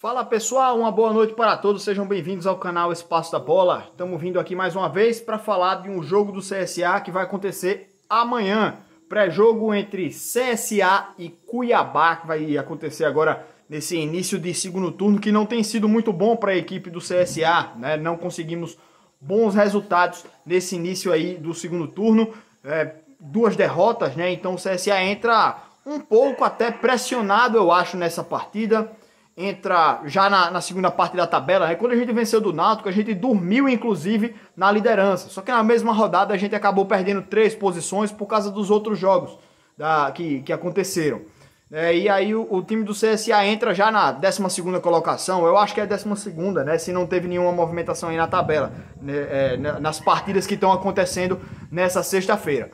Fala pessoal, uma boa noite para todos, sejam bem-vindos ao canal Espaço da Bola. Estamos vindo aqui mais uma vez para falar de um jogo do CSA que vai acontecer amanhã. Pré-jogo entre CSA e Cuiabá, que vai acontecer agora nesse início de segundo turno, que não tem sido muito bom para a equipe do CSA, né? Não conseguimos bons resultados nesse início aí do segundo turno, duas derrotas, né? Então o CSA entra um pouco até pressionado, eu acho, nessa partida. Entra já na segunda parte da tabela, né? Quando a gente venceu do Náutico, a gente dormiu inclusive na liderança. Só que na mesma rodada a gente acabou perdendo 3 posições por causa dos outros jogos que aconteceram. E aí o time do CSA entra já na 12ª colocação, eu acho que é 12ª, né? Se não teve nenhuma movimentação aí na tabela, né? Nas partidas que estão acontecendo nessa sexta-feira.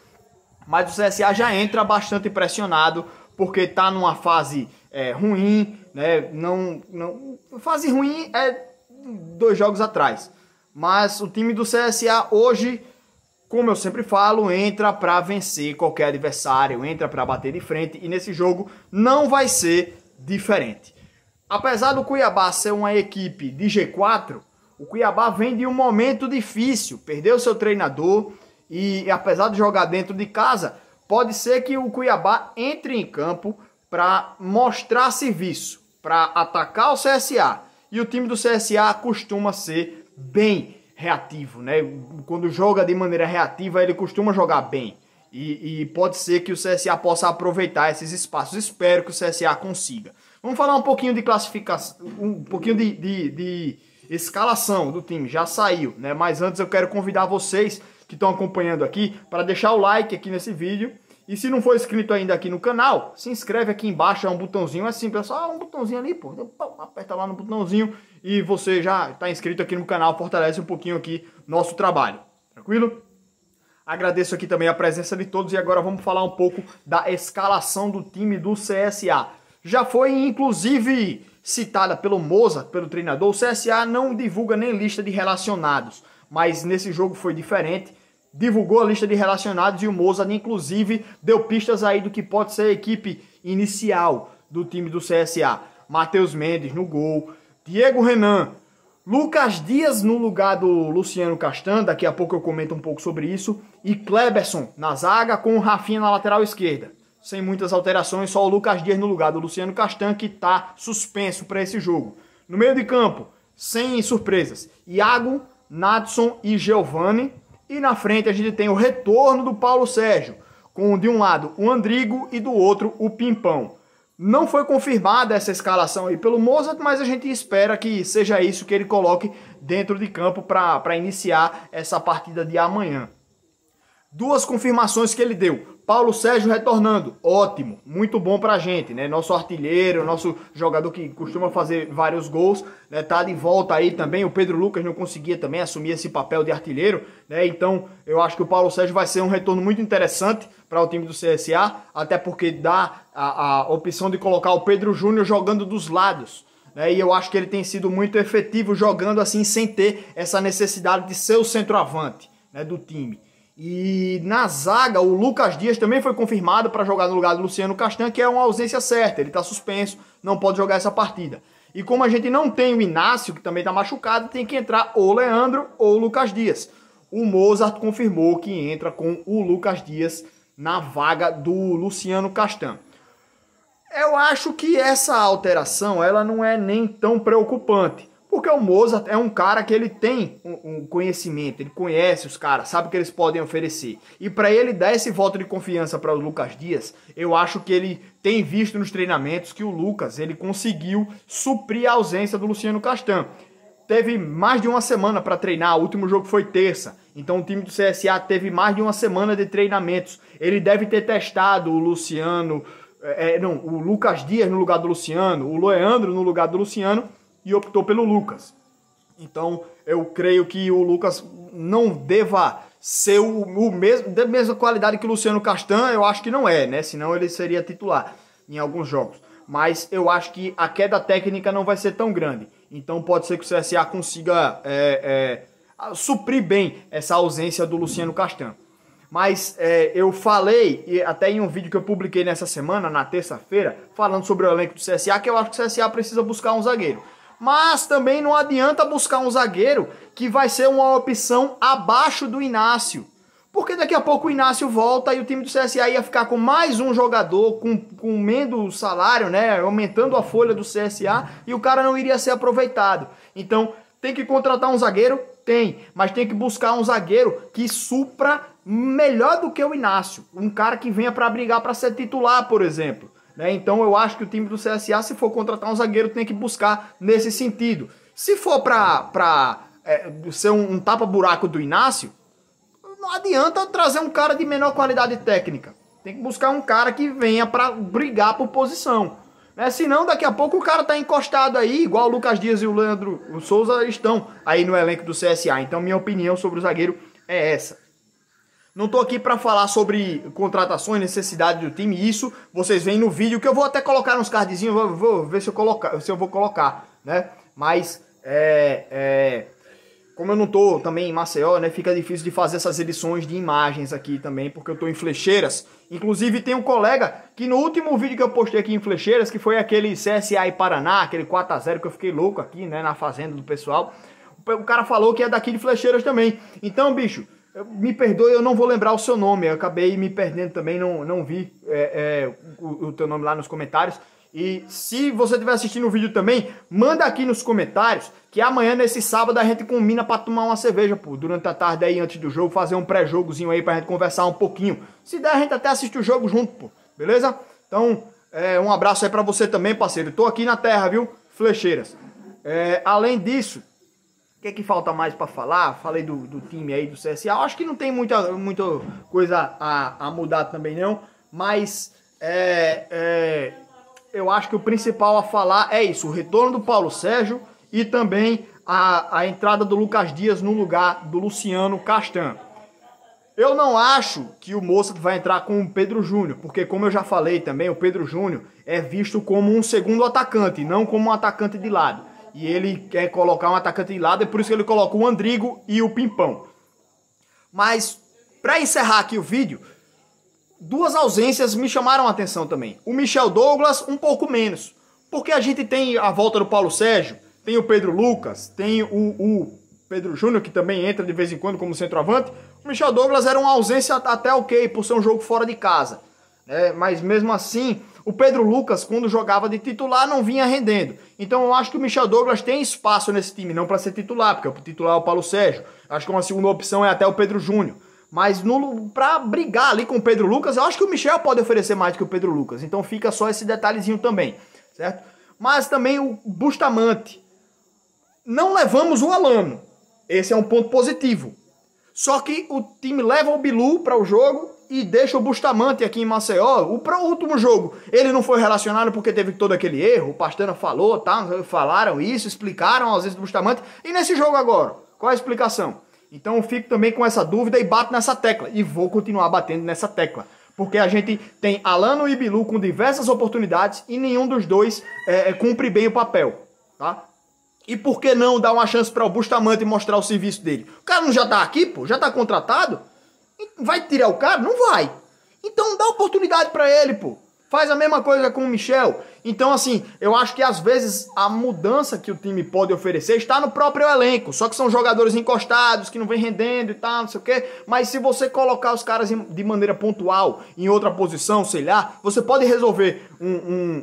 Mas o CSA já entra bastante pressionado, porque está numa fase ruim, né? Fase ruim é 2 jogos atrás. Mas o time do CSA hoje, como eu sempre falo, entra para vencer qualquer adversário, entra para bater de frente, e nesse jogo não vai ser diferente. Apesar do Cuiabá ser uma equipe de G4, o Cuiabá vem de um momento difícil, perdeu seu treinador, e apesar de jogar dentro de casa, pode ser que o Cuiabá entre em campo para mostrar serviço, para atacar o CSA. E o time do CSA costuma ser bem reativo, né? Quando joga de maneira reativa, ele costuma jogar bem. E pode ser que o CSA possa aproveitar esses espaços. Espero que o CSA consiga. Vamos falar um pouquinho de classificação, um pouquinho de escalação do time. Já saiu, né? Mas antes eu quero convidar vocês que estão acompanhando aqui para deixar o like aqui nesse vídeo. E se não for inscrito ainda aqui no canal, se inscreve aqui embaixo, é um botãozinho, é simples, é só um botãozinho ali, pô. Aperta lá no botãozinho e você já está inscrito aqui no canal, fortalece um pouquinho aqui nosso trabalho, tranquilo? Agradeço aqui também a presença de todos e agora vamos falar um pouco da escalação do time do CSA. Já foi inclusive citada pelo Mozart, pelo treinador, o CSA não divulga nem lista de relacionados, mas nesse jogo foi diferente. Divulgou a lista de relacionados e o Mozart inclusive deu pistas aí do que pode ser a equipe inicial do time do CSA. Matheus Mendes no gol, Diego Renan, Lucas Dias no lugar do Luciano Castan, daqui a pouco eu comento um pouco sobre isso, e Kleberson na zaga com o Rafinha na lateral esquerda. Sem muitas alterações, só o Lucas Dias no lugar do Luciano Castan, que está suspenso para esse jogo. No meio de campo, sem surpresas, Iago, Nadson e Giovani. E na frente a gente tem o retorno do Paulo Sérgio, com de um lado o Andrigo e do outro o Pimpão. Não foi confirmada essa escalação aí pelo Mozart, mas a gente espera que seja isso que ele coloque dentro de campo para iniciar essa partida de amanhã. 2 confirmações que ele deu. Paulo Sérgio retornando, ótimo, muito bom pra gente, né? Nosso artilheiro, nosso jogador que costuma fazer vários gols, né? Tá de volta aí também. O Pedro Lucas não conseguia também assumir esse papel de artilheiro, né? Então eu acho que o Paulo Sérgio vai ser um retorno muito interessante para o time do CSA, até porque dá a opção de colocar o Pedro Júnior jogando dos lados, né? E eu acho que ele tem sido muito efetivo jogando assim, sem ter essa necessidade de ser o centroavante, né, do time. E na zaga, o Lucas Dias também foi confirmado para jogar no lugar do Luciano Castan, que é uma ausência certa, ele está suspenso, não pode jogar essa partida. E como a gente não tem o Inácio, que também está machucado, tem que entrar ou o Leandro ou o Lucas Dias. O Mozart confirmou que entra com o Lucas Dias na vaga do Luciano Castan. Eu acho que essa alteração ela não é nem tão preocupante. Porque o Mozart é um cara que ele tem um conhecimento, ele conhece os caras, sabe o que eles podem oferecer. E para ele dar esse voto de confiança para o Lucas Dias, eu acho que ele tem visto nos treinamentos que o Lucas ele conseguiu suprir a ausência do Luciano Castan. Teve mais de uma semana para treinar, o último jogo foi terça, então o time do CSA teve mais de uma semana de treinamentos. Ele deve ter testado o Luciano, o Lucas Dias no lugar do Luciano, o Leandro no lugar do Luciano, e optou pelo Lucas. Então eu creio que o Lucas não deva ser da mesma qualidade que o Luciano Castan, eu acho que não é, né? Senão ele seria titular em alguns jogos. Mas eu acho que a queda técnica não vai ser tão grande. Então pode ser que o CSA consiga suprir bem essa ausência do Luciano Castan. Mas eu falei, e até em um vídeo que eu publiquei nessa semana, na terça-feira, falando sobre o elenco do CSA, que eu acho que o CSA precisa buscar um zagueiro. Mas também não adianta buscar um zagueiro que vai ser uma opção abaixo do Inácio. Porque daqui a pouco o Inácio volta e o time do CSA ia ficar com mais um jogador, com menos salário, né? Aumentando a folha do CSA e o cara não iria ser aproveitado. Então, tem que contratar um zagueiro? Tem. Mas tem que buscar um zagueiro que supra melhor do que o Inácio. Um cara que venha para brigar para ser titular, por exemplo. Né? Então, eu acho que o time do CSA, se for contratar um zagueiro, tem que buscar nesse sentido. Se for para ser um tapa-buraco do Inácio, não adianta trazer um cara de menor qualidade técnica. Tem que buscar um cara que venha para brigar por posição. Né? Senão, daqui a pouco o cara tá encostado aí, igual o Lucas Dias e o Leandro Souza estão aí no elenco do CSA. Então, minha opinião sobre o zagueiro é essa. Não tô aqui para falar sobre contratações, necessidade do time. Isso vocês veem no vídeo, que eu vou até colocar nos cardzinhos. Vou ver se eu vou colocar, né? Mas, como eu não tô também em Maceió, né, fica difícil de fazer essas edições de imagens aqui também, porque eu tô em Flecheiras. Inclusive tem um colega que no último vídeo que eu postei aqui em Flecheiras, que foi aquele CSA e Paraná, aquele 4 a 0 que eu fiquei louco aqui, né, na fazenda do pessoal. O cara falou que é daqui de Flecheiras também. Então, bicho, me perdoe, eu não vou lembrar o seu nome. Eu acabei me perdendo também, não vi o teu nome lá nos comentários. E se você estiver assistindo o vídeo também, manda aqui nos comentários que amanhã, nesse sábado, a gente combina pra tomar uma cerveja, pô, durante a tarde aí, antes do jogo, fazer um pré-jogozinho aí pra gente conversar um pouquinho. Se der, a gente até assiste o jogo junto, pô, beleza? Então, um abraço aí pra você também, parceiro. Tô aqui na terra, viu? Flecheiras. Além disso, o que é que falta mais pra falar? Falei do time aí do CSA. Acho que não tem muita coisa a mudar também, não. Mas, eu acho que o principal a falar é isso, o retorno do Paulo Sérgio e também a entrada do Lucas Dias no lugar do Luciano Castan. Eu não acho que o Moça vai entrar com o Pedro Júnior, porque como eu já falei também, o Pedro Júnior é visto como um segundo atacante, não como um atacante de lado. E ele quer colocar um atacante de lado, é por isso que ele coloca o Andrigo e o Pimpão. Mas, para encerrar aqui o vídeo, duas ausências me chamaram a atenção também. O Michel Douglas, um pouco menos. Porque a gente tem a volta do Paulo Sérgio, tem o Pedro Lucas, tem o Pedro Júnior, que também entra de vez em quando como centroavante. O Michel Douglas era uma ausência até ok, por ser um jogo fora de casa. Mas mesmo assim, o Pedro Lucas, quando jogava de titular, não vinha rendendo. Então eu acho que o Michel Douglas tem espaço nesse time, não para ser titular, porque o titular é o Paulo Sérgio. Acho que uma segunda opção é até o Pedro Júnior. Mas pra brigar ali com o Pedro Lucas, eu acho que o Michel pode oferecer mais do que o Pedro Lucas. Então fica só esse detalhezinho também, certo? Mas também o Bustamante. Não levamos o Alano. Esse é um ponto positivo. Só que o time leva o Bilu para o jogo e deixa o Bustamante aqui em Maceió. Para o último jogo, ele não foi relacionado porque teve todo aquele erro. O Pastana falou, tá? Falaram isso, explicaram a ausência do Bustamante. E nesse jogo agora, qual é a explicação? Então eu fico também com essa dúvida e bato nessa tecla. E vou continuar batendo nessa tecla. Porque a gente tem Alano e Bilu com diversas oportunidades e nenhum dos dois cumpre bem o papel. Tá? E por que não dar uma chance para o Bustamante mostrar o serviço dele? O cara não já tá aqui, pô? Já tá contratado? Vai tirar o cara? Não vai. Então dá oportunidade para ele, pô. Faz a mesma coisa com o Michel. Então, assim, eu acho que às vezes a mudança que o time pode oferecer está no próprio elenco. Só que são jogadores encostados, que não vem rendendo e tal, não sei o quê. Mas se você colocar os caras de maneira pontual, em outra posição, sei lá, você pode resolver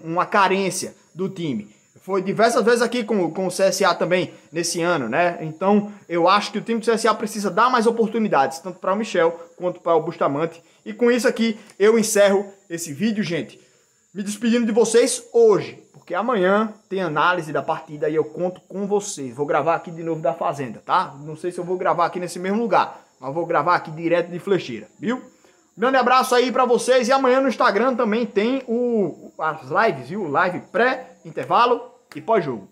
uma carência do time. Foi diversas vezes aqui com o CSA também, nesse ano, né? Então, eu acho que o time do CSA precisa dar mais oportunidades, tanto para o Michel quanto para o Bustamante. E com isso aqui, eu encerro esse vídeo, gente. Me despedindo de vocês hoje, porque amanhã tem análise da partida e eu conto com vocês. Vou gravar aqui de novo da Fazenda, tá? Não sei se eu vou gravar aqui nesse mesmo lugar, mas vou gravar aqui direto de Flecheira, viu? Grande abraço aí pra vocês e amanhã no Instagram também tem as lives, viu? Live pré, intervalo e pós-jogo.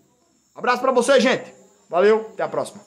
Abraço pra vocês, gente. Valeu, até a próxima.